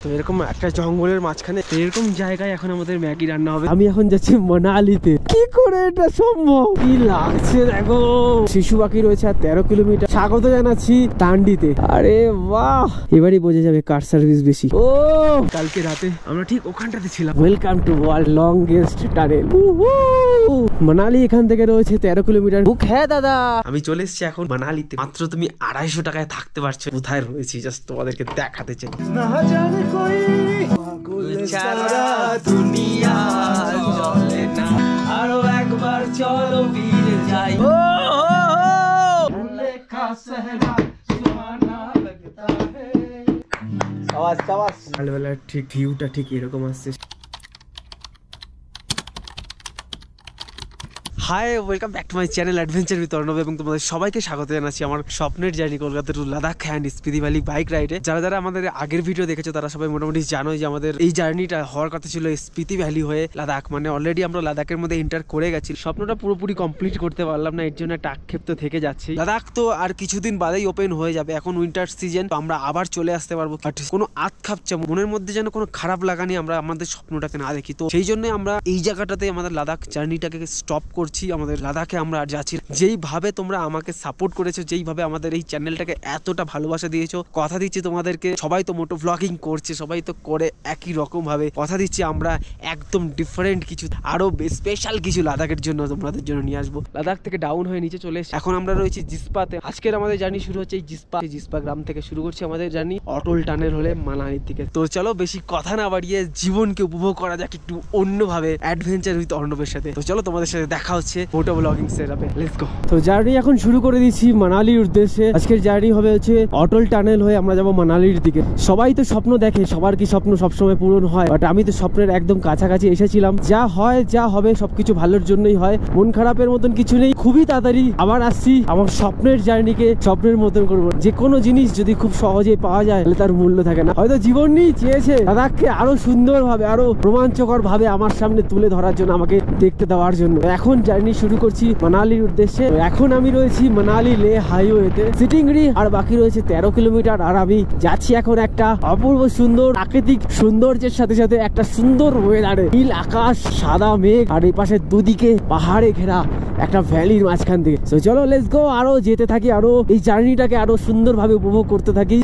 তো এরকম একটা জঙ্গলের মাঝখানে এরকম জায়গায় এখন আমাদের ম্যাগি রান্না হবে। আমি এখন যাচ্ছি মানালিতে। কি করে এটা সম্ভব? কি লাগছে দেখো, শিশু বাকি রয়েছে আর 13 কিলোমিটার। স্বাগত জানাচ্ছি তান্ডিতে। আরে বাহ, এবারই বোঝা যাবে কার সার্ভিস বেশি। ও কালকে রাতে আমরা ঠিক ওখানটাতে ছিলাম। Welcome to world longest tunnel. Manali এখান থেকে রয়েছে 13 কিলোমিটার। বুক হ্যাঁ দাদা, আমি চলে এসেছি এখন মানালিতে। মাত্র তুমি 250 টাকায় থাকতে পারছো। কোথায় রয়েছি জাস্ট তোমাদেরকে দেখাতে চাই। না জানে কই পাগল সারা দুনিয়া চলে না, আরো একবার চলো ফিরে যাই। ও লেখা সেহরা সুহানা লাগতা হে। আওয়াজ আওয়াজ। সকালবেলার ঠিক ভিউটা ঠিক এরকম আসছে। Hi, welcome back to my channel adventure with Arnab, এবং তোমাদের সবাইকে স্বাগত জানাচ্ছি আমার স্বপ্নের journey Kolkata to Ladakh and Spiti valley bike রাইডে। যারা যারা আমাদের আগের ভিডিও দেখেছো তারা সবাই মোটামুটি জানোই যে আমাদের এই জার্নিটা হওয়ার কথা ছিল স্পিতি ভ্যালি হয়ে লাদাখ। মানে অলরেডি আমরা লাদাখের মধ্যে এন্টার করে গেছি। স্বপ্নটা পুরোপুরি কমপ্লিট করতে পারলাম না, এর জন্য একটা আক্ষেপ তো থেকে যাচ্ছে। লাদাখ তো আর কিছুদিন বাদেই ওপেন হয়ে যাবে, এখন উইন্টার সিজন, তো আমরা আবার চলে আসতে পারবো। বাট কোনো আতখাপচা মনের মধ্যে যেন কোনো খারাপ লাগা নিয়ে আমরা আমাদের স্বপ্নটাকে না দেখি। তো সেই জন্য আমরা এই জায়গাটাতে আমাদের লাদাখ জার্নিটাকে স্টপ করছি। আমাদের লাদাখে আমরা আর যাচ্ছি। যেইভাবে তোমরা আমাকে সাপোর্ট করেছো, যেইভাবে আমাদের এই চ্যানেলটাকে এতটা ভালোবাসা দিয়েছো, কথা দিচ্ছি তোমাদেরকে, সবাই তো মোটো ব্লগিং করছে, সবাই তো করে একই রকম ভাবে। কথা দিচ্ছি আমরা একদম ডিফারেন্ট কিছু, আরো স্পেশাল কিছু লাদাখের জন্য তোমাদের জন্য নিয়ে আসবো। লাদাখ থেকে ডাউন হয়ে নিচে চলে এসেছি। এখন আমরা রয়েছি জিসপাতে। আজকের আমাদের জার্নি শুরু হচ্ছে এই জিসপা গ্রাম থেকে শুরু করছি আমাদের জার্নি অটল টানেল হলে মানালির দিকে। তো চলো বেশি কথা না বাড়িয়ে জীবনকে উপভোগ করা যাক একটু অন্যভাবে অ্যাডভেঞ্চার উইথ অর্ণবের সাথে। তো চলো তোমাদের সাথে দেখা হচ্ছে মোটো ব্লগিং সেটআপে। Let's go. তো জার্নি এখন শুরু করে দিয়েছি মানালির উদ্দেশ্যে। আজকের জার্নি হবে হচ্ছে অটল টানেল হয়ে আমরা যাব মানালির দিকে। সবাই তো স্বপ্ন দেখে, সবার কি স্বপ্ন সবসময় পূরণ হয়? বাট আমি তো স্বপ্নের একদম কাছাকাছি এসেছিলাম। যা হয় যা হবে সবকিছু ভালোর জন্যই হয়, মন খারাপের মতন কিছু নেই। খুবই তাড়াতাড়ি আবার আসছি আমার স্বপ্নের জার্নিকে স্বপ্নের মতন করবো। যে কোনো জিনিস যদি খুব সহজে পাওয়া যায় তাহলে তার মূল্য থাকে না। হয়তো জীবন নিয়ে চেয়েছে লাদাখকে আরো সুন্দর ভাবে, আরো রোমাঞ্চকর ভাবে আমার সামনে তুলে ধরার জন্য, আমাকে দেখতে দেওয়ার জন্য। এখন জার্নি শুরু করছি মানালির উদ্দেশ্যে। এখন আমি রয়েছি মানালি লে হাইওয়েতে, সিটিংরি, আর বাকি রয়েছে 13 কিলোমিটার। আর আমি যাচ্ছি এখন একটা অপূর্ব সুন্দর প্রাকৃতিক সৌন্দর্যের সাথে সাথে একটা সুন্দর ওয়েদারে, নীল আকাশ, সাদা মেঘ, আর এই পাশে দুদিকে পাহাড়ে ঘেরা একটা ভ্যালির মাঝখান থেকে। তো চলো লেটস গো, আরো যেতে থাকি, আরো এই জার্নিটাকে আরো সুন্দরভাবে উপভোগ করতে থাকি।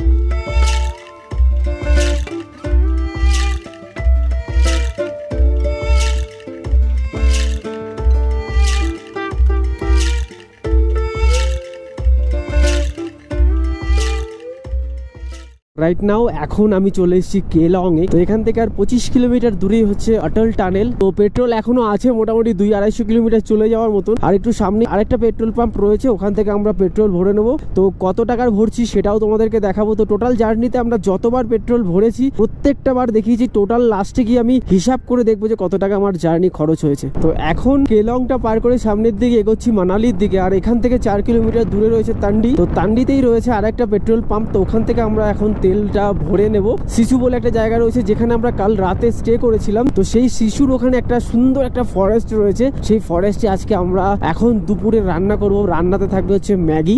রাইট নাও এখন আমি চলে এসেছি কেলং এ। তো এখান থেকে আর 25 কিলোমিটার দূরেই হচ্ছে অটল টানেল। তো পেট্রোল এখনো আছে মোটামুটি 200-250 কিলোমিটার চলে যাওয়ার মতন। আর একটু সামনে আরেকটা পেট্রোল পাম্প রয়েছে, ওখান থেকে আমরা পেট্রোল ভরে নেবো। তো কত টাকার ভরছি সেটাও তোমাদেরকে দেখাবো। তো টোটাল জার্নিতে আমরা যতবার পেট্রোল ভরেছি প্রত্যেকটা বার দেখিয়েছি। টোটাল লাস্টে গিয়ে আমি হিসাব করে দেখবো যে কত টাকা আমার জার্নি খরচ হয়েছে। তো এখন কেলংটা পার করে সামনের দিকে এগোচ্ছি মানালির দিকে। আর এখান থেকে 4 কিলোমিটার দূরে রয়েছে তান্ডি। তো তান্ডিতেই রয়েছে আরেকটা পেট্রোল পাম্প। তো ওখান থেকে আমরা এখন তেলটা ভরে নেব। শিশু বলে একটা জায়গা রয়েছে যেখানে আমরা কাল রাতে স্টে করেছিলাম। তো সেই শিশুর ওখানে একটা সুন্দর একটা ফরেস্ট রয়েছে, সেই ফরেস্টে আজকে আমরা এখন দুপুরে রান্না করব। রান্নাতে থাকবে হচ্ছে ম্যাগি।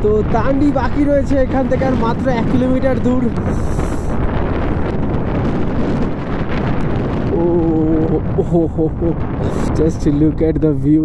তো তান্ডি বাকি রয়েছে এখান থেকে আর মাত্র 1 কিলোমিটার দূর। Oh just look at the view.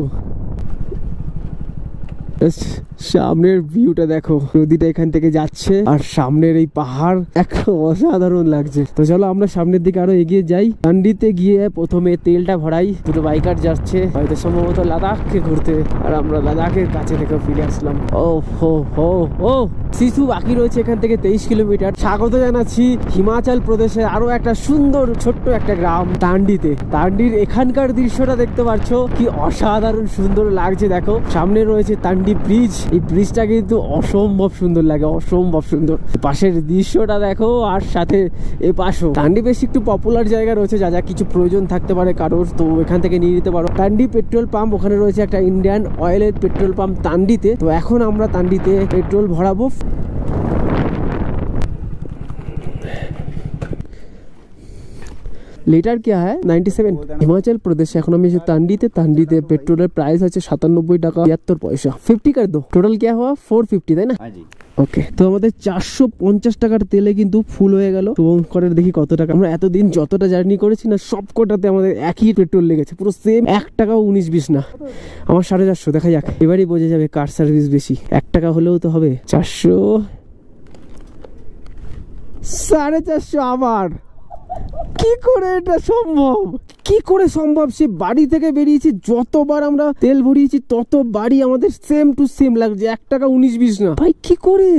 সামনের ভিউটা দেখো, নদীটা এখান থেকে যাচ্ছে আর সামনের এই পাহাড় একটা অসাধারণ লাগছে। তো চলো আমরা সামনের দিকে আরো এগিয়ে যাই। টান্ডিতে গিয়ে প্রথমে তেলটা ভরাই। দুটো বাইকার যাচ্ছে হয়তো সম্ভবত লাদাখকে ঘুরতে, আর আমরা লাদাখের কাছে থেকে ফিরে আসলাম। ও হো হো ও শিশু বাকি রয়েছে এখান থেকে 23 কিলোমিটার। স্বাগত জানাচ্ছি হিমাচল প্রদেশে আরো একটা সুন্দর ছোট্ট একটা গ্রাম টান্ডিতে। টান্ডির এখানকার দৃশ্যটা দেখতে পাচ্ছ, কি অসাধারণ সুন্দর লাগছে। দেখো সামনে রয়েছে টান্ডি ব্রিজ। এই ব্রিজটা কিন্তু অসম্ভব সুন্দর লাগে, অসম্ভব সুন্দর। পাশের দৃশ্যটা দেখো, আর সাথে এ পাশও। টান্ডি বেশ একটু পপুলার জায়গা রয়েছে, যা যা কিছু প্রয়োজন থাকতে পারে কারোর, তো এখান থেকে নিয়ে নিতে পারো। টান্ডি পেট্রোল পাম্প, ওখানে রয়েছে একটা ইন্ডিয়ান অয়েলের পেট্রোল পাম্প টান্ডিতে। তো এখন আমরা টান্ডিতে পেট্রোল ভরাবো। লিটার क्या है 97 হিমাচল প্রদেশ। এখন আমি তান্ডিতে পেট্রোলের প্রাইস আছে 97 টাকা 73 পয়সা। 50 कर दो, টোটাল क्या हुआ 450 তাই না? ওকে, তো আমাদের 450 টাকার তেলে কিন্তু ফুল হয়ে গেল। তো করে দেখি কত টাকা। আমরা এতদিন যতটা জার্নি করেছি না সব কটাতে আমাদের একই পেট্রোল লেগেছে, পুরো সেম, 1 টাকা 19-20 না। আমার 450 দেখা যাক, এবারই বোঝা যাবে কার সার্ভিস বেশি। 1 টাকা হলেও তো হবে। 400 450 আবার কি করে এটা সম্ভব? কি করে সম্ভব? সে বাড়ি থেকে বেরিয়েছি, যতবার আমরা তেল ভরিয়েছি ততবারই আমাদের সেম টু সেম লাগছে, 1 টাকা 19-20 না। ভাই কি করে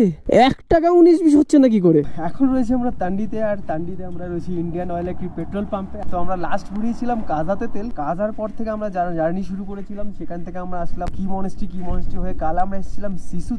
1 টাকা 19-20 হচ্ছে না কি করে? এখন রয়েছে আমরা তান্ডিতে, আর তান্ডিতে আমরা রয়েছি ইন্ডিয়ান অয়েল একটি পেট্রোল পাম্পে। তো আমরা লাস্ট ভরিয়েছিলাম কাজাতে তেল, কাজার পর থেকে আমরা জার্নি শুরু করেছিলাম। সেখান থেকে আমরা আসলাম কি মনেস্ট্রি হয়ে কাল আমরা এসেছিলাম সিসু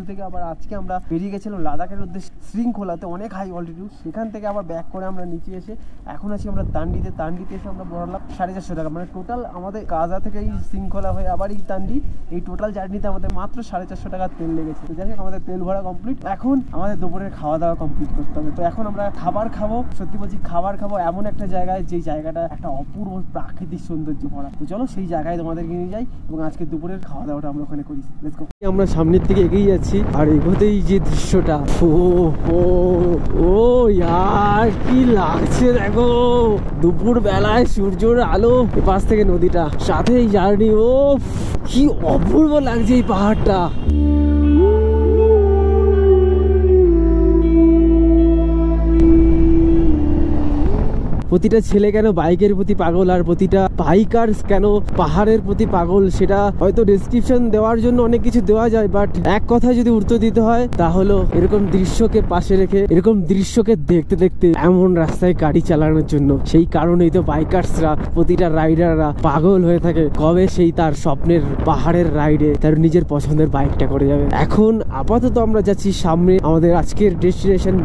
থেকে আবার আজকে আমরা বেরিয়ে গেছিলাম লাদাখের উদ্দেশ্যে শৃঙ্খলাতে, অনেক হাই অল্টিটিউড। সেখান থেকে আবার ব্যাক করে আমরা নিচে এসে এখন আছি আমরা তান্ডিতে এসে আমরা ভরলাম 450 টাকা। মানে টোটাল আমাদের কাজা থেকে এই শৃঙ্খলা হয়ে আবার এই তান্ডি, এই টোটাল জার্নিতে আমাদের মাত্র 450 টাকার তেল লেগেছে। তো যাই হোক, আমাদের তেল ভরা কমপ্লিট। এখন আমাদের দুপুরের খাওয়া দাওয়া কমপ্লিট করতে হবে। তো এখন আমরা খাবার খাবো, সত্যি বলছি খাবার খাবো এমন একটা জায়গায়, যেই জায়গাটা একটা অপূর্ব প্রাকৃতিক সৌন্দর্য ভরা। তো চলো সেই জায়গায় তোমাদেরকে নিয়ে যাই এবং আজকে দুপুরের খাওয়া দাওয়াটা আমরা ওখানে করি। Let's go. আমরা সামনের দিকে এগিয়ে যাচ্ছি, আর এগোতেই যে দৃশ্যটা, ও ইয়ার কি লাগছে দেখো, দুপুর বেলায় সূর্যের আলো, পাশ থেকে নদীটা, সাথে এই জার্নি, ও কি অপূর্ব লাগছে এই পাহাড়টা। প্রতিটা ছেলে কেন বাইকের প্রতি পাগল, আর প্রতিটা বাইকার কেন পাহাড়ের প্রতি পাগল, সেটা হয়তো ডেসক্রিপশন দেওয়ার জন্য অনেক কিছু দেওয়া যায়, বাট এক কথায় যদি উত্তর দিতে হয় তাহলে এরকম দৃশ্যকে পাশে রেখে, এরকম দৃশ্যকে দেখতে দেখতে এমন রাস্তায় গাড়ি চালানোর জন্য। সেই কারণেই তো বাইকার্সরা, প্রতিটা রাইডাররা পাগল হয়ে থাকে কবে সেই তার স্বপ্নের পাহাড়ের রাইডে তার নিজের পছন্দের বাইকটা করে যাবে। এখন আপাতত আমরা যাচ্ছি সামনে আমাদের আজকের ডেস্টিনেশন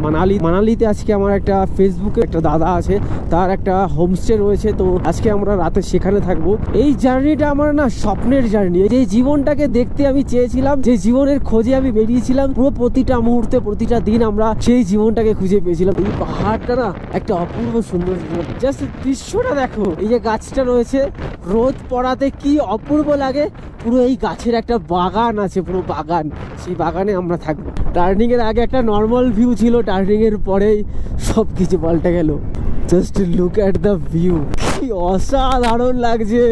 মানালিতে। আজকে আমার একটা ফেসবুকে একটা দাদা আছে, তার একটা হোমস্টে রয়েছে, তো আজকে আমরা রাতে সেখানে থাকবো। এই জার্নিটা আমার না স্বপ্নের জার্নি, যে জীবনটাকে দেখতে আমি চেয়েছিলাম, যে জীবনের খোঁজে আমি বেরিয়েছিলাম, পুরো প্রতিটা মুহূর্তে প্রতিটা দিন আমরা সেই জীবনটাকে খুঁজে পেয়েছিলাম। এই পাহাড়টা না একটা অপূর্ব সুন্দর, জাস্ট দৃশ্যটা দেখো, এই যে গাছটা রয়েছে, রোদ পড়াতে কি অপূর্ব লাগে। পুরো এই গাছের একটা বাগান আছে, পুরো বাগান, সেই বাগানে আমরা থাকবো। টার্নিং এর আগে একটা নর্মাল ভিউ ছিল, টার্নিং এর পরেই সবকিছু পাল্টে গেল। Just look at the view, কি অসাধারণ লাগছে।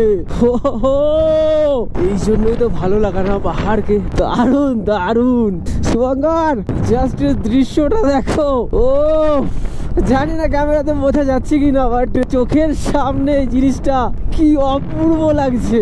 এই জন্যই তো ভালো লাগা না পাহাড়কে, দারুন দারুন। শুভঙ্কর, জাস্ট দৃশ্যটা দেখো, ও জানি না ক্যামেরাতে বোঝা যাচ্ছে কিনা, বাট চোখের সামনে জিনিসটা কি অপূর্ব লাগছে।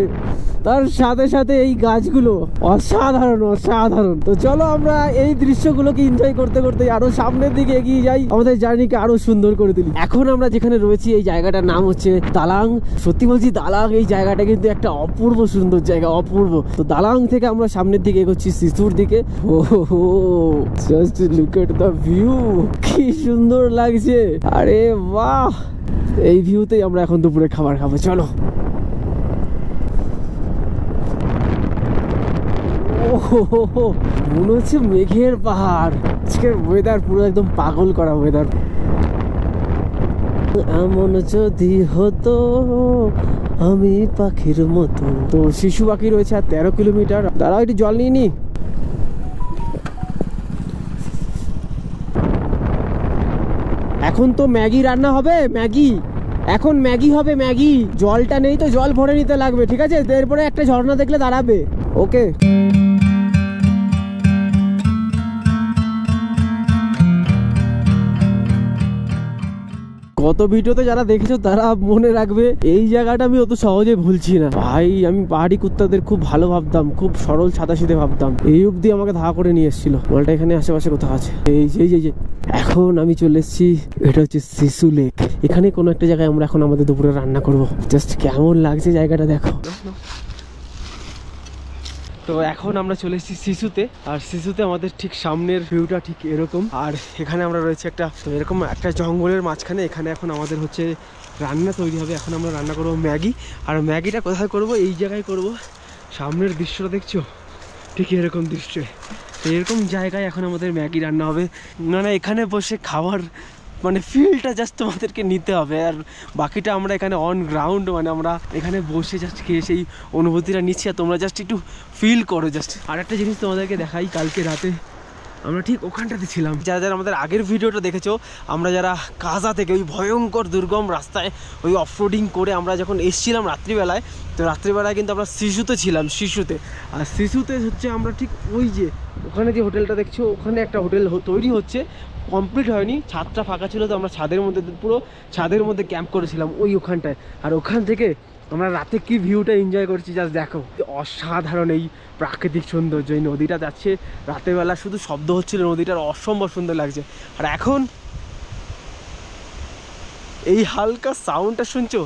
তার সাথে সাথে এই গাছগুলো অসাধারণ। তো চলো আমরা এই দৃশ্যগুলোকে এনজয় করতে করতে আরো সামনের দিকে এগিয়ে যাই, আমাদের জার্নিকে আরো সুন্দর করে তুলি। এখন আমরা যেখানে রয়েছি এই জায়গাটার নাম হচ্ছে দালাং। সত্যি বলছি দালাং এই জায়গাটা কিন্তু একটা অপূর্ব সুন্দর জায়গা, অপূর্ব। তো দালাং থেকে আমরা সামনের দিকে এগোচ্ছি সিসুর দিকে। ওহো, just look at the view, কি সুন্দর লাগছে। আরে বাহ, এই ভিউতেই আমরা এখন দুপুরে খাবার খাবো। চলো। মনে হচ্ছে মেঘের পাহাড়। আজকের ওয়েদার পুরো একদম পাগল করা ওয়েদার। এমন যদি হতো আমি পাখির মতো। তো শিশু পাখি রয়েছে আর 13 কিলোমিটার। দাঁড়াও একটু জল নিয়ে নি। এখন তো ম্যাগি রান্না হবে, এখন ম্যাগি হবে, ম্যাগি। জলটা নেই তো জল ভরে নিতে লাগবে, ঠিক আছে? এরপরে একটা ঝর্ণা দেখলে দাঁড়াবে, ওকে? গত ভিডিওতে যারা দেখেছো তারা মনে রাখবে, এই জায়গাটা আমি অত সহজে ভুলছি না ভাই। আমি পাহাড়ি কুত্তাদের খুব ভালো ভাবতাম, খুব সরল সাদাসিধে ভাবতাম, এই অবধি আমাকে ধাওয়া করে নিয়ে এসেছিল। বলটা এখানে আশেপাশে কোথাও আছে। এই যে এখন আমি চলে এসেছি, এটা হচ্ছে সিসু লেক। এখানে কোনো একটা জায়গায় আমরা এখন আমাদের দুপুরে রান্না করব। জাস্ট কেমন লাগছে জায়গাটা দেখো। তো এখন আমরা চলে এসেছি সিসুতে, আর সিসুতে আমাদের ঠিক সামনের ভিউটা ঠিক এরকম। আর এখানে আমরা রয়েছে একটা, তো এরকম একটা জঙ্গলের মাঝখানে। এখানে এখন আমাদের হচ্ছে রান্না তৈরি হবে। এখন আমরা রান্না করবো ম্যাগি। আর ম্যাগিটা কোথায় করব? এই জায়গায় করব। সামনের দৃশ্যটা দেখছো, ঠিক এরকম দৃশ্য, এরকম জায়গায় এখন আমাদের ম্যাগি রান্না হবে। মানে এখানে বসে খাওয়ার মানে ফিলটা জাস্ট তোমাদেরকে নিতে হবে, আর বাকিটা আমরা এখানে অন গ্রাউন্ড, মানে আমরা এখানে বসে জাস্ট খেয়ে সেই অনুভূতিটা নিচ্ছি, আর তোমরা জাস্ট একটু ফিল করো জাস্ট। আর একটা জিনিস তোমাদেরকে দেখাই, কালকে রাতে আমরা ঠিক ওখানটাতে ছিলাম। যারা যারা আমাদের আগের ভিডিওটা দেখেছো, আমরা যারা কাজা থেকে ওই ভয়ঙ্কর দুর্গম রাস্তায় ওই অফরোডিং করে আমরা যখন এসছিলাম রাত্রিবেলায়, তো রাত্রিবেলায় কিন্তু আমরা শিশুতে ছিলাম, শিশুতে। আর শিশুতে হচ্ছে আমরা ঠিক ওই যে ওখানে যে হোটেলটা দেখছো, ওখানে একটা হোটেল তৈরি হচ্ছে, কমপ্লিট হয়নি, ছাদটা ফাঁকা ছিল, তো আমরা ছাদের মধ্যে পুরো ছাদের মধ্যে ক্যাম্প করেছিলাম ওই ওখানটায়। আর ওখান থেকে আমরা রাতে কি ভিউটা এনজয় করছি জাস্ট দেখো, অসাধারণ এই প্রাকৃতিক সৌন্দর্য। এই নদীটা যাচ্ছে রাতের বেলা, শুধু শব্দ হচ্ছিল নদীটার, অসম্ভব সুন্দর লাগছে। আর এখন এই হালকা সাউন্ডটা শুনছো,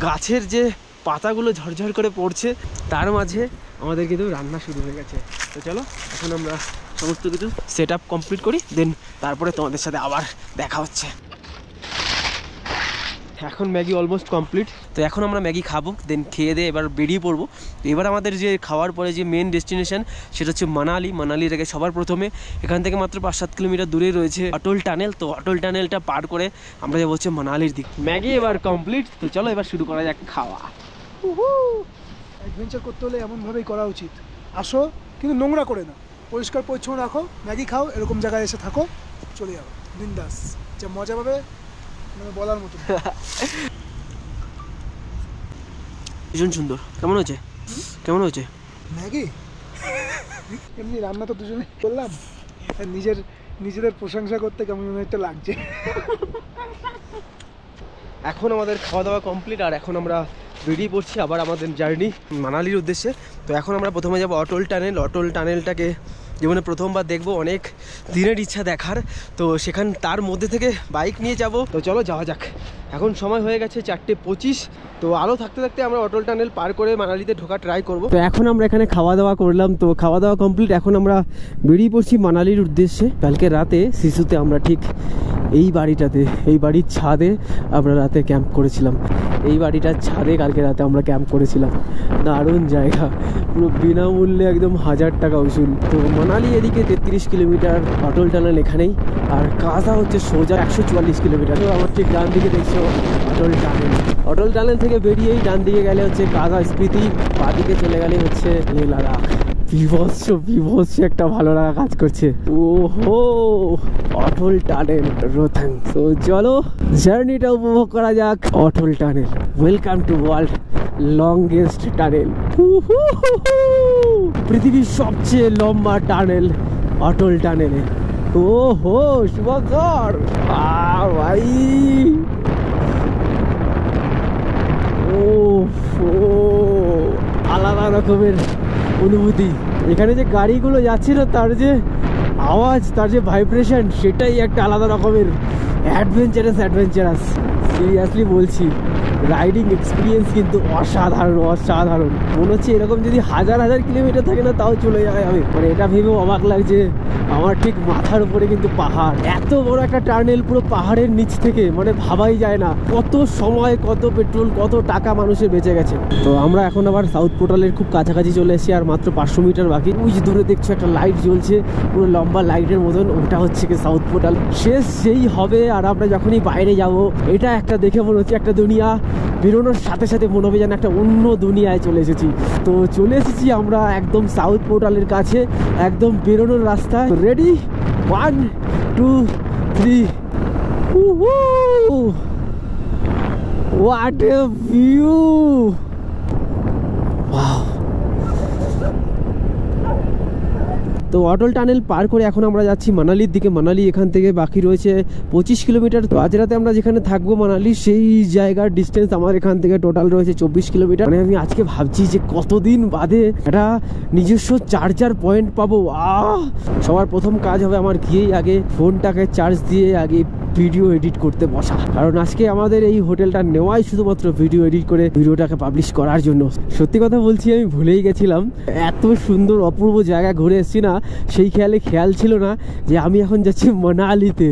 গাছের যে পাতাগুলো ঝরঝর করে পড়ছে, তার মাঝে আমাদের কিন্তু রান্না শুরু হয়ে গেছে। তো চলো এখন আমরা সমস্ত কিছু সেট আপ কমপ্লিট করি, দেন তারপরে তোমাদের সাথে আবার দেখা হচ্ছে। এখন ম্যাগি অলমোস্ট কমপ্লিট, তো এখন আমরা ম্যাগি খাবো, দেন খেয়ে দিয়ে এবার বেরিয়ে পড়বো। তো এবার আমাদের যে খাওয়ার পরে যে মেন ডেস্টিনেশন, সেটা হচ্ছে মানালি। মানালির আগে সবার প্রথমে এখান থেকে মাত্র 5-7 কিলোমিটার দূরে রয়েছে অটল টানেল। তো অটল টানেলটা পার করে আমরা যাবো হচ্ছে মানালির দিক। ম্যাগি এবার কমপ্লিট, তো চলো এবার শুরু করা যাক খাওয়া। অ্যাডভেঞ্চার করতে হলে এমনভাবেই করা উচিত, আসো কিন্তু নোংরা করে না, পরিষ্কার পরিচ্ছন্ন রাখো, ম্যাগি খাও, এরকম জায়গায় এসে থাকো, চলে যাবো বিন্দাস, যা মজা পাবে মানে বলার মতো। ভীষণ সুন্দর। কেমন হয়েছে? কেমন হয়েছে ম্যাগি? এমনি রান্না তো দুজনে করলাম, আর নিজেদের প্রশংসা করতে কেমন একটা লাগছে। এখন আমাদের খাওয়া দাওয়া কমপ্লিট, আর এখন আমরা বেরিয়ে পড়ছি আবার আমাদের জার্নি মানালির উদ্দেশ্যে। তো এখন আমরা প্রথমে যাব অটল টানেল। অটল টানেলটাকে জীবনে প্রথমবার দেখবো, অনেক দিনের ইচ্ছা দেখার। তো সেখান তার মধ্যে থেকে বাইক নিয়ে যাব। তো চলো যাওয়া যাক। এখন সময় হয়ে গেছে 4:25। তো আলো থাকতে থাকতে আমরা অটল টানেল পার করে মানালিতে ঢোকা ট্রাই করব। তো এখন আমরা এখানে খাওয়া দাওয়া করলাম, তো খাওয়া দাওয়া কমপ্লিট, এখন আমরা বেরিয়ে পড়ছি মানালির উদ্দেশ্যে। কালকে রাতে শিশুতে আমরা ঠিক এই বাড়িটাতে, এই বাড়ির ছাদে আমরা রাতে ক্যাম্প করেছিলাম। এই বাড়িটার ছাদে কালকে রাতে আমরা ক্যাম্প করেছিলাম। দারুণ জায়গা, পুরো বিনামূল্যে, একদম 1000 টাকা উসুল। তো মানালি এদিকে 33 কিলোমিটার, অটল টানেল এখানেই, আর কাজা হচ্ছে সোজা 144 কিলোমিটার। তো আমার ঠিক ডান দিকে দেখছো অটল টানেল। অটল টানেল থেকে বেরিয়েই ডান দিকে গেলে হচ্ছে কাজা স্পিতি, বাঁ দিকে চলে গেলে হচ্ছে লে লাদাখ। বিভৎস একটা ভালো লাগা কাজ করছে। ওহো, অটল টানেল রোহতাং। তো চলো জার্নিটা উপভোগ করা যাক। Atal tunnel, welcome to world longest tunnel. পৃথিবীর সবচেয়ে লম্বা টানেল অটল টানেলে। ওহো শুভকর ভাই, আলাদা রকমের অনুভূতি। এখানে যে গাড়িগুলো যাচ্ছিল, তার যে আওয়াজ, তার যে ভাইব্রেশন, সেটাই একটা আলাদা রকমের অ্যাডভেঞ্চারাস। সিরিয়াসলি বলছি, রাইডিং এক্সপিরিয়েন্স কিন্তু অসাধারণ। মনে হচ্ছে এরকম যদি হাজার কিলোমিটার থাকে না, তাও চলে যাওয়া যাবে। মানে এটা ভেবেও অবাক লাগছে, আমার ঠিক মাথার উপরে কিন্তু পাহাড়, এত বড় একটা টানেল পুরো পাহাড়ের নিচ থেকে, মানে ভাবাই যায় না কত সময়, কত পেট্রোল, কত টাকা মানুষের বেঁচে গেছে। তো আমরা এখন আবার সাউথ পোর্টালের খুব কাছাকাছি চলে এসেছি, আর মাত্র 500 মিটার বাকি। ওই যে দূরে দেখছো একটা লাইট জ্বলছে, পুরো লম্বা লাইটের মতন, ওটা হচ্ছে কি সাউথ পোর্টাল। শেষ সেই হবে, আর আমরা যখনই বাইরে যাব, এটা একটা দেখে মনে হচ্ছে একটা দুনিয়া, বেরোনোর সাথে সাথে মনে হবে যেন একটা অন্য দুনিয়ায় চলে এসেছি। তো চলে এসেছি আমরা একদম সাউথ পোর্টালের কাছে, একদম বেরোনোর রাস্তায়। Ready, 1 2 3। What a view! Wow! তো অটল টানেল পার করে এখন আমরা যাচ্ছি মানালির দিকে। মানালি এখান থেকে বাকি রয়েছে 25 কিলোমিটার। তো আজ রাতে আমরা যেখানে থাকবো মানালি, সেই জায়গার ডিস্টেন্স আমার এখান থেকে টোটাল রয়েছে 24 কিলোমিটার। মানে আমি আজকে ভাবছি যে কতদিন বাদে একটা নিজস্ব চার্জার পয়েন্ট পাবো। সবার প্রথম কাজ হবে আমার গিয়েই আগে ফোনটাকে চার্জ দিয়ে আগে ভিডিও এডিট করতে বসা, কারণ আজকে আমাদের এই হোটেলটা নেওয়াই শুধুমাত্র ভিডিও এডিট করে ভিডিওটাকে পাবলিশ করার জন্য। সত্যি কথা বলছি, আমি ভুলেই গেছিলাম, এত সুন্দর অপূর্ব জায়গা ঘুরে এসেছি না, সেই খেয়াল ছিল না যে আমি এখন যাচ্ছি মানালিতে।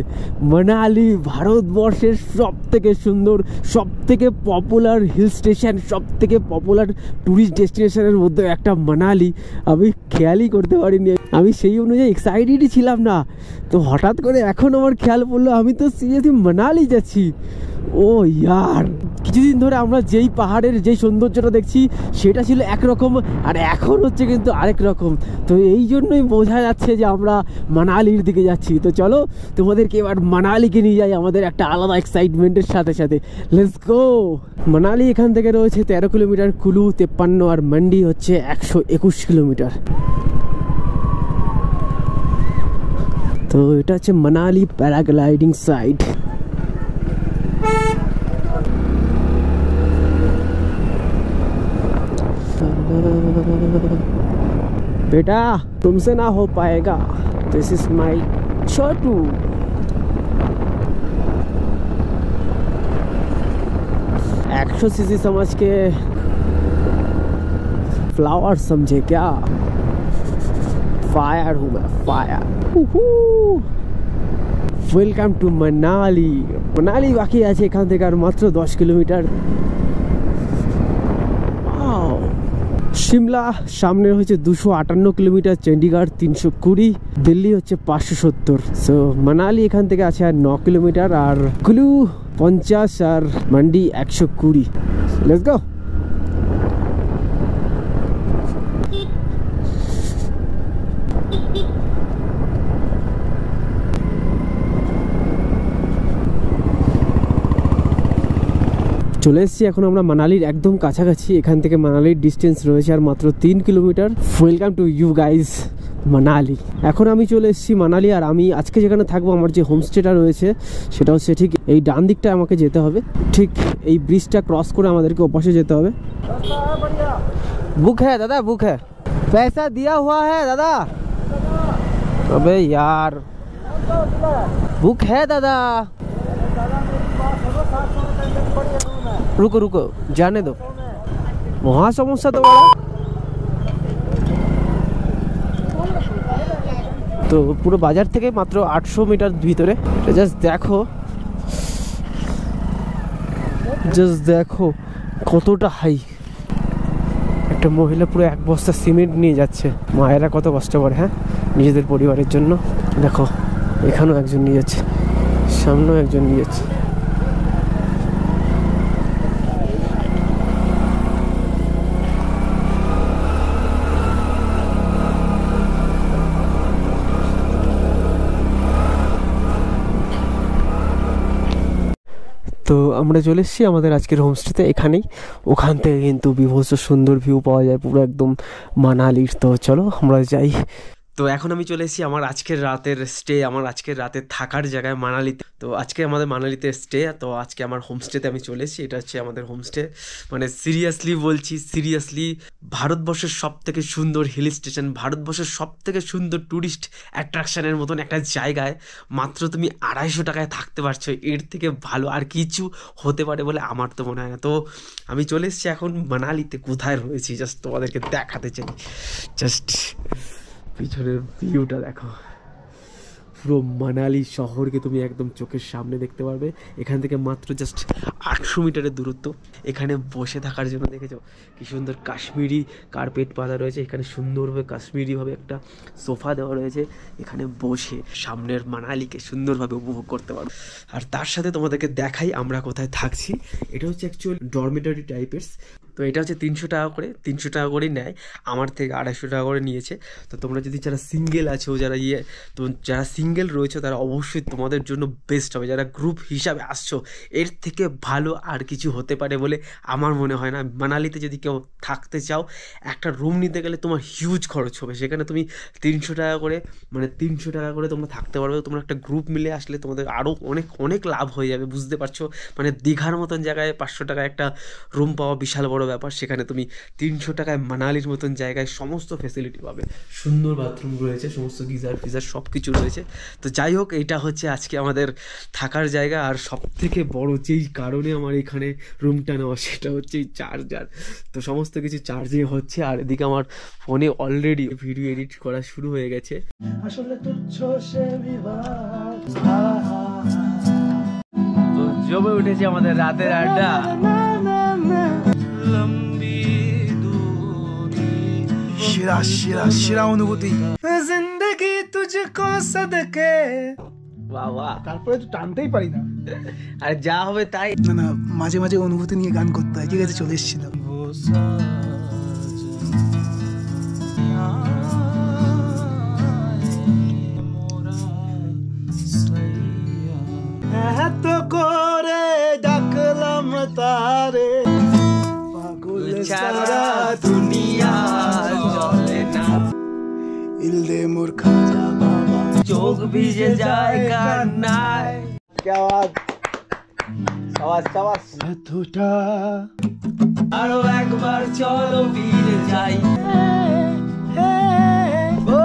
মানালি ভারতবর্ষের সব থেকে সুন্দর, সব থেকে পপুলার হিল স্টেশন, সব থেকে পপুলার ট্যুরিস্ট ডেস্টিনেশনের মধ্যে একটা মানালি। আমি খেয়ালই করতে পারিনি, আমি সেই অনুযায়ী এক্সাইটেডই ছিলাম না। তো হঠাৎ করে এখন আমার খেয়াল পড়লো আমি তো সিরিয়াসলি মানালি যাচ্ছি। ও ইয়ার, কিছুদিন ধরে আমরা যেই পাহাড়ের যেই সৌন্দর্যটা দেখছি সেটা ছিল একরকম, আর এখন হচ্ছে কিন্তু আরেক রকম। তো এই জন্যই বোঝা যাচ্ছে যে আমরা মানালির দিকে যাচ্ছি। তো চলো তোমাদেরকে এবার মানালিকে নিয়ে যাই আমাদের একটা আলাদা এক্সাইটমেন্টের সাথে সাথে। Let's go. মানালি এখান থেকে রয়েছে 13 কিলোমিটার, কুলু 53, আর মান্ডি হচ্ছে 121 কিলোমিটার। তো এটা হচ্ছে মানালি প্যারাগ্লাইডিং সাইট। बेटा तुमसे ना हो पाएगा, this is my Chhotu. 100 CC समझ के फ्लावर समझे क्या? फायर हूँ मैं, fire. Welcome to Manali. Manali বাকি আছে এখান থেকে আর মাত্র 10 কিলোমিটার। শিমলা সামনে হচ্ছে 258 কিলোমিটার, চণ্ডীগড় 320, দিল্লি হচ্ছে 570। সো মানালি এখান থেকে আছে আর 9 কিলোমিটার, আর কুলু 50, আর মান্ডি 120। Let's go. চলে এসেছি এখন আমরা মানালির একদম কাছাকাছি। এখান থেকে মানালির ডিস্টেন্স রয়েছে আর মাত্র 3 kilometre. Welcome to you guys Manali. এখন আমি চলে এসেছি মানালি, আর আমি আজকে যেখানে থাকবো আমার যে হোমস্টেটা রয়েছে সেটা হচ্ছে ঠিক এই ডান দিকটা আমাকে যেতে হবে, ঠিক এই ব্রিজটা ক্রস করে আমাদেরকে ওপাশে যেতে হবে। বুক হ্যাঁ দাদা, বুক হ্যাঁ, পয়সা দিয়া হুয়া হ্যাঁ দাদা। अबे यार बुक है दादा। रुको रुको जाने दो, वहाँ समस्या तो बड़ा। তো পুরো বাজার থেকে মাত্র 800 মিটার ভিতরে। জাস্ট দেখো কতটা হাই। একটা মহিলা পুরো 1 বস্তা সিমেন্ট নিয়ে যাচ্ছে। মায়েরা কত কষ্ট করে হ্যাঁ নিজেদের পরিবারের জন্য। দেখো এখানেও একজন নিয়ে যাচ্ছে, সামনেও একজন নিয়ে যাচ্ছে। তো আমরা চলে এসেছি আমাদের আজকের হোমস্টেতে এখানেই। ওখান থেকে কিন্তু বিভৎস সুন্দর ভিউ পাওয়া যায় পুরো একদম মানালির। তো চলো আমরা যাই। তো এখন আমি চলে এসেছি আমার আজকের রাতের স্টে, আমার আজকের রাতে থাকার জায়গায় মানালিতে। তো আজকে আমাদের মানালিতে স্টে, তো আজকে আমার হোমস্টেতে আমি চলে এসেছি। এটা হচ্ছে আমাদের হোমস্টে। মানে সিরিয়াসলি বলছি, সিরিয়াসলি ভারতবর্ষের সব থেকে সুন্দর হিল স্টেশন, ভারতবর্ষের সব থেকে সুন্দর ট্যুরিস্ট অ্যাট্রাকশনের মতন একটা জায়গায় মাত্র তুমি 250 টাকায় থাকতে পারছো। এর থেকে ভালো আর কিছু হতে পারে বলে আমার তো মনে হয় না। তো আমি চলে এসেছি এখন মানালিতে। কোথায় রয়েছি জাস্ট তোমাদেরকে দেখাতে চাই। জাস্ট পিছনের ভিউটা দেখো, পুরো মানালি শহরকে তুমি একদম চোখের সামনে দেখতে পারবে। এখান থেকে মাত্র জাস্ট 800 মিটারের দূরত্ব। এখানে বসে থাকার জন্য দেখেছো কি সুন্দর কাশ্মীরি কার্পেট পাতা রয়েছে। এখানে সুন্দরভাবে কাশ্মীরিভাবে একটা সোফা দেওয়া রয়েছে। এখানে বসে সামনের মানালিকে সুন্দরভাবে উপভোগ করতে পারো। আর তার সাথে তোমাদেরকে দেখাই আমরা কোথায় থাকছি। এটা হচ্ছে অ্যাকচুয়াল ডরমিটরি টাইপের। তো এটা হচ্ছে 300 টাকা করে, 300 টাকা করেই নেয়। আমার থেকে 250 টাকা করে নিয়েছে। তো তোমরা যদি যারা সিঙ্গেল আছো, যারা তো যারা সিঙ্গেল রয়েছে তারা অবশ্যই তোমাদের জন্য বেস্ট হবে। যারা গ্রুপ হিসাবে আসছো এর থেকে ভালো আর কিছু হতে পারে বলে আমার মনে হয় না। মানালিতে যদি কেউ থাকতে চাও, একটা রুম নিতে গেলে তোমার হিউজ খরচ হবে। সেখানে তুমি 300 টাকা করে, মানে 300 টাকা করে তোমরা থাকতে পারবে। তোমরা একটা গ্রুপ মিলে আসলে তোমাদের আরও অনেক লাভ হয়ে যাবে, বুঝতে পারছো? মানে দীঘার মতন জায়গায় 500 টাকায় একটা রুম পাওয়া বিশাল বড় ব্যাপার। সেখানে তুমি 300 টাকায় মানালির মতন জায়গায় সমস্ত ফেসিলিটি পাবে, সুন্দর বাথরুম রয়েছে, সমস্ত গিজার ফিজার সব কিছু রয়েছে। তো যাই হোক, এটা হচ্ছে আজকে আমাদের থাকার জায়গা। আর সব থেকে বড় যেই কারণে আমার এখানে রুমটা নেওয়া সেটা হচ্ছে এই চার্জার। তো সমস্ত কিছু চার্জিং হচ্ছে, আর এদিকে আমার ফোনে অলরেডি ভিডিও এডিট করা শুরু হয়ে গেছে। আসলে তুচ্ছ সে বিবাদ, তো জমে উঠেছে আমাদের রাতের আড্ডা। সেরা সেরা সেরা অনুভূতি, জিন্দগি তুঝকো সদকে। বাবা, তারপরে তো টানতেই পারি না। আর যা হবে তাই। না না, মাঝে মাঝে অনুভূতি নিয়ে গান করতে হয়। ঠিক আছে, চলে এসেছিলাম। এত করে ডাকলাম তারে, পাগল সারা দুনিয়া চলে না, ইলদে মোর খাজা বাবা, চোখ ভিজে যায় কান্নায়। क्या बात, शाबाश शाबाश। এতটা আরো একবার চলো ফিরে যাই। ও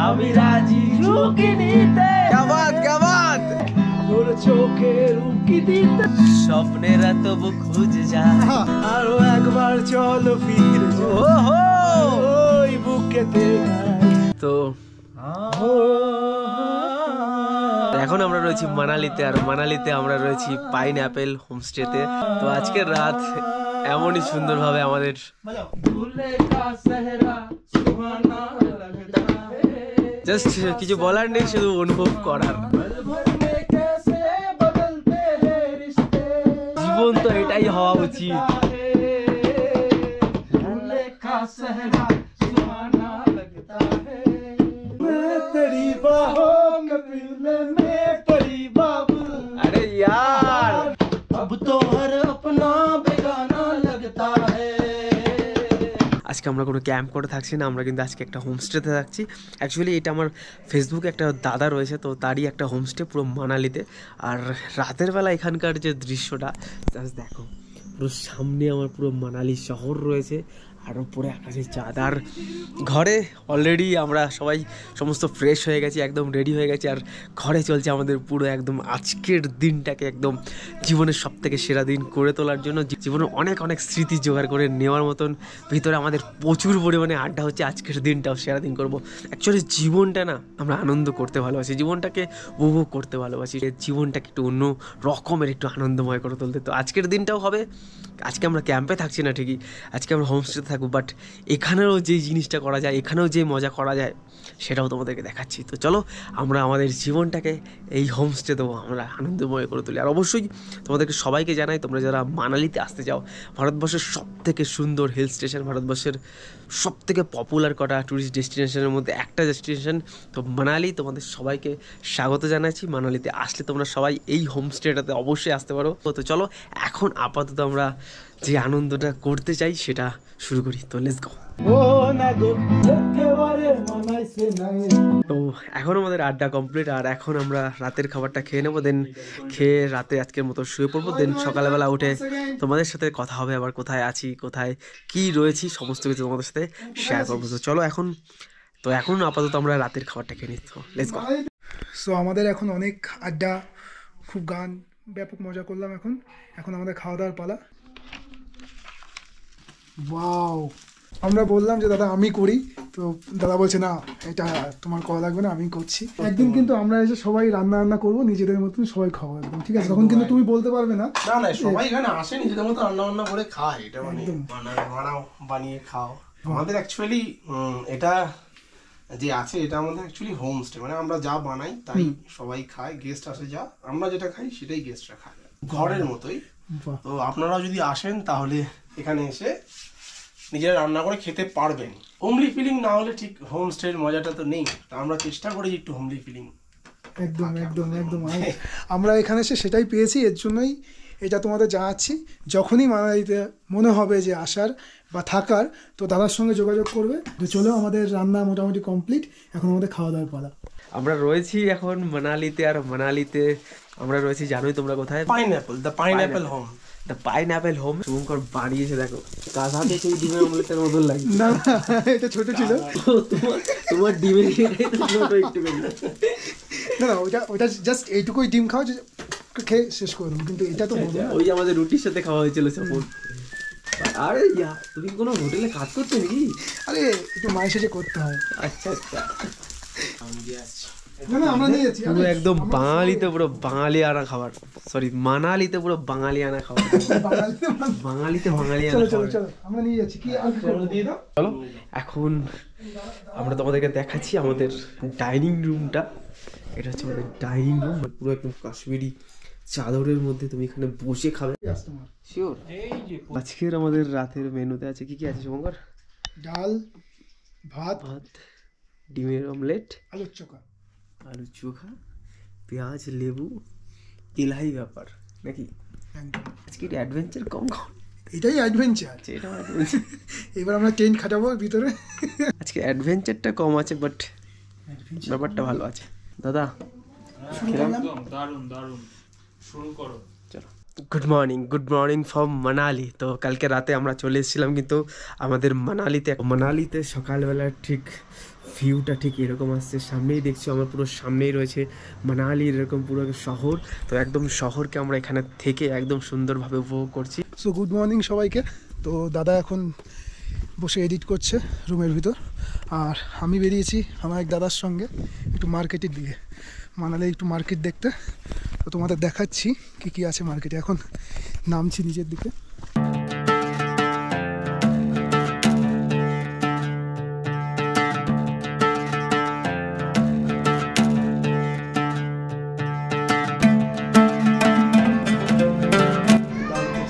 আমি রাজি ঝুঁকি নিতে। क्या बात, क्या बात। তোর চোখে রুকি দিতে, স্বপ্নের তবু খুঁজে যায়। আরো একবার চলো ফিরে ওই বুকেতে। তো এখন আমরা রয়েছি মানালিতে, আর মানালিতে আমরা রয়েছি পাইনঅ্যাপেল হোমস্টেতে। তো আজকের রাত এমনই সুন্দরভাবে আমাদের জাস্ট কিছু বলার নেই, শুধু অনুভব করার। জীবন তো এটাই হওয়া উচিত। अरे यार अब तो हर अपना बेगाना लगता है। আজকে আমরা কোনো ক্যাম্প করে থাকছি না, আমরা কিন্তু আজকে একটা হোমস্টেতে থাকছি। অ্যাকচুয়ালি এটা আমার ফেসবুকে একটা দাদা রয়েছে, তো তারই একটা হোমস্টে পুরো মানালিতে। আর রাতের বেলা এখানকার যে দৃশ্যটা জাস্ট দেখো, পুরো সামনে আমার পুরো মানালি শহর রয়েছে, আর উপরে আকাশে চাঁদ। আর ঘরে অলরেডি আমরা সবাই সমস্ত ফ্রেশ হয়ে গেছি, একদম রেডি হয়ে গেছি। আর ঘরে চলছে আমাদের পুরো একদম আজকের দিনটাকে একদম জীবনের সব থেকে সেরা দিন করে তোলার জন্য, জীবনের অনেক অনেক স্মৃতি জোগাড় করে নেওয়ার মতন ভিতরে আমাদের প্রচুর পরিমাণে আড্ডা হচ্ছে। আজকের দিনটাও সেরা দিন করবো। অ্যাকচুয়ালি জীবনটা না আমরা আনন্দ করতে ভালোবাসি, জীবনটাকে উপভোগ করতে ভালোবাসি, জীবনটাকে একটু অন্য রকমের একটু আনন্দময় করে তুলতে। তো আজকের দিনটাও হবে। আজকে আমরা ক্যাম্পে থাকছি না ঠিকই, আজকে আমরা হোমস্টেতে থাকবো, বাট এখানেও যেই জিনিসটা করা যায়, এখানেও যে মজা করা যায় সেটাও তোমাদেরকে দেখাচ্ছি। তো চলো আমরা আমাদের জীবনটাকে এই হোমস্টেতেও আমরা আনন্দময় করে তুলি। আর অবশ্যই তোমাদেরকে সবাইকে জানাই, তোমরা যারা মানালিতে আসতে চাও, ভারতবর্ষের সব থেকে সুন্দর হিল স্টেশন, ভারতবর্ষের সব থেকে পপুলার কটা ট্যুরিস্ট ডেস্টিনেশনের মধ্যে একটা ডেস্টিনেশন তো মানালি। তোমাদের সবাইকে স্বাগত জানাচ্ছি। মানালিতে আসলে তোমরা সবাই এই হোমস্টেটাতে অবশ্যই আসতে পারো। তো চলো এখন আপাতত আমরা যে আনন্দটা করতে চাই সেটা শুরু করি। তো লেটস গো। তো এখন আমাদের আড্ডা কমপ্লিট, আর এখন আমরা রাতের খাবারটা খেয়ে নেবো। দেন খেয়ে রাতে আজকের মতো শুয়ে পড়বো। দেন সকালবেলা উঠে তোমাদের সাথে কথা হবে, আবার কোথায় আছি, কোথায় কি রয়েছি, সমস্ত কিছু তোমাদের সাথে শেয়ার করবো। তো চলো এখন আপাতত আমরা রাতের খাবারটা খেয়ে নিচ্ছি। Let's go. সো আমাদের এখন অনেক আড্ডা, খুব গান, ব্যাপক মজা করলাম। এখন আমাদের খাওয়া দাওয়ার পালা। ওয়াও, আমরা বললাম যে দাদা আমি করি, তো দাদা বলছে না এটা তোমার করা লাগবে না, আমি করছি। একদিন কিন্তু আমরা এসে সবাই রান্না করবো নিজেদের মতন, সবাই খাওয়া একদম ঠিক আছে। তখন কিন্তু তুমি বলতে পারবে না। না না, সবাই এখানে আসে নিজেদের মতো রান্না করে খায়, এটা মানে বানাও বানিয়ে খাও। আমাদের অ্যাকচুয়ালি এটা যে আছে এটা আমাদের অ্যাকচুয়ালি হোমস্টে, মানে আমরা যা বানাই তাই সবাই খায়, গেস্ট আসে যা আমরা যেটা খাই সেটাই গেস্টরা খায়, ঘরের মতোই। তো আপনারাও যদি আসেন তাহলে এখানে এসে নিজেরা রান্না করে খেতে পারবেন। হোমলি ফিলিং না হলে ঠিক হোমস্টের মজাটা তো নেই। তা আমরা চেষ্টা করি একটু হোমলি ফিলিং। একদম একদম একদম, আমরা এখানে এসে সেটাই পেয়েছি। এর জন্যই এটা তোমাদের জানাচ্ছি। যখনই মানালিতে মনে হবে যে আসার বা থাকার, তো দাদার সঙ্গে যোগাযোগ করবে। তো চলো, আমাদের রান্না মোটামুটি কমপ্লিট, এখন আমাদের খাওয়া দাওয়ার পালা। আমরা রয়েছি এখন মানালিতে, আর মানালিতে আমরা রয়েছি জানোই তোমরা কোথায়, the pineapple home. The pineapple home. Shubhankar বানিয়েছে দেখো, গাধাতে সেই ডিমের অমলেটের মতন লাগে। না না, এটা ছোট ছিল। তোমার ডিমের ছোট একটু। না না, ওটা জাস্ট এইটুকুই ডিম খাও যে খেয়ে শেষ করে দেবো, কিন্তু এটা তো বলবো না। ওই আমাদের রুটির সাথে খাওয়া হয়েছিল সাপোর্ট। আরে তুমি কোনো হোটেলে কাজ করছো নাকি? আরে একটু মায়ের সাথে করতে হয়। আচ্ছা আচ্ছা। না না, আমরা নিয়ে যাচ্ছি। পুরো একদম বাঙালিতে পুরো বাঙালিয়ানা খাবার, সরি মানালিতে পুরো বাঙালিয়ানা খাবার, বাঙালিতে বাঙালিয়ানা চলো খাবার। চলো চলো, আমরা নিয়ে যাচ্ছি। কি আর দিয়ে দাও। চলো এখন আমরা তোমাদেরকে দেখাচ্ছি আমাদের ডাইনিং রুমটা। এটা হচ্ছে আমাদের ডাইনিং রুম, পুরো একদম কাশ্মীরি চাদরের মধ্যে তুমি এখানে বসে খাবে। শিওর। আজকের আমাদের রাতের মেনুতে আছে কি কি আছে শুভঙ্কর? ডাল, ভাত, ডিমের অমলেট, আলুর চোখা, আলু চোখা, পেঁয়াজ, লেবু, এলাহি ব্যাপার নাকি? একদম। আজকে অ্যাডভেঞ্চার কম কম, এটাই অ্যাডভেঞ্চার। এটা adventure। এবার আমরা টেন্ট খাটাবো ভিতরে। আজকে অ্যাডভেঞ্চারটা কম আছে, বাট ব্যাপারটা ভালো আছে। দাদা দারুণ দারুণ, শুরু করো। চলো, গুড মর্নিং ফ্রম মানালি। তো কালকে রাতে আমরা চলে এসেছিলাম, কিন্তু আমাদের মানালিতে সকালবেলা ঠিক ভিউটা ঠিক এরকম আসছে। সামনেই দেখছি, আমার পুরো সামনেই রয়েছে মানালির এরকম পুরো শহর। তো একদম শহরকে আমরা এখানে থেকে একদম সুন্দরভাবে উপভোগ করছি। সো গুড মর্নিং সবাইকে। তো দাদা এখন বসে এডিট করছে রুমের ভিতর, আর আমি বেরিয়েছি আমার এক দাদার সঙ্গে একটু মার্কেটের দিকে, মানালি একটু মার্কেট দেখতে। তো তোমাদের দেখাচ্ছি কি কি আছে মার্কেটে। এখন নামছি নিচের দিকে।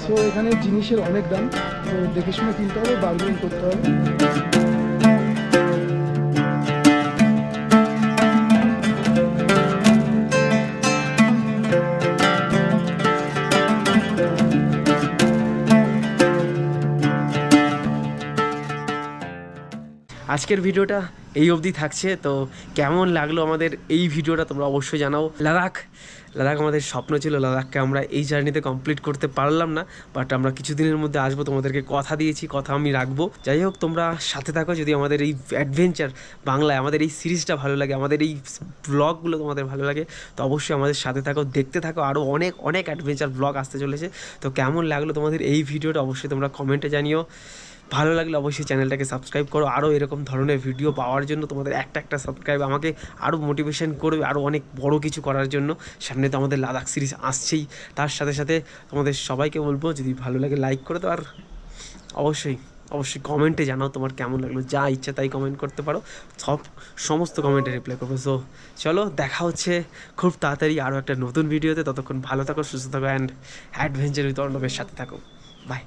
তো এখানে জিনিসের অনেক দাম, তো দেখে শুনে কিনতে হবে, বার্গেনিং করতে হবে। আজকের ভিডিওটা এই অবধি থাকছে। তো কেমন লাগলো আমাদের এই ভিডিওটা তোমরা অবশ্যই জানাও। লাদাখ আমাদের স্বপ্ন ছিল, লাদাখকে আমরা এই জার্নিতে কমপ্লিট করতে পারলাম না, বাট আমরা কিছুদিনের মধ্যে আসবো, তোমাদেরকে কথা দিয়েছি, কথা আমি রাখবো। যাই হোক, তোমরা সাথে থাকো। যদি আমাদের এই অ্যাডভেঞ্চার বাংলায় আমাদের এই সিরিজটা ভালো লাগে, আমাদের এই ব্লগগুলো তোমাদের ভালো লাগে, তো অবশ্যই আমাদের সাথে থাকো, দেখতে থাকো। আরও অনেক অ্যাডভেঞ্চার ব্লগ আসতে চলেছে। তো কেমন লাগলো তোমাদের এই ভিডিওটা অবশ্যই তোমরা কমেন্টে জানিও। ভালো লাগলে অবশ্যই চ্যানেলটাকে সাবস্ক্রাইব করো। আরও এরকম ধরনের ভিডিও পাওয়ার জন্য তোমাদের একটা সাবস্ক্রাইব আমাকে আরও মোটিভেশন করবে আরও অনেক বড় কিছু করার জন্য। সামনে তো আমাদের লাদাখ সিরিজ আসছেই, তার সাথে সাথে তোমাদের সবাইকে বলবো যদি ভালো লাগে লাইক করে দাও, আর অবশ্যই কমেন্টে জানাও তোমার কেমন লাগলো। যা ইচ্ছা তাই কমেন্ট করতে পারো, সমস্ত কমেন্টে রিপ্লাই করবো। সো চলো, দেখা হচ্ছে খুব তাড়াতাড়ি আরও একটা নতুন ভিডিওতে। ততক্ষণ ভালো থাকো, সুস্থ থাকো, অ্যান্ড অ্যাডভেঞ্চার উইথ অর্ণবের সাথে থাকো। বাই।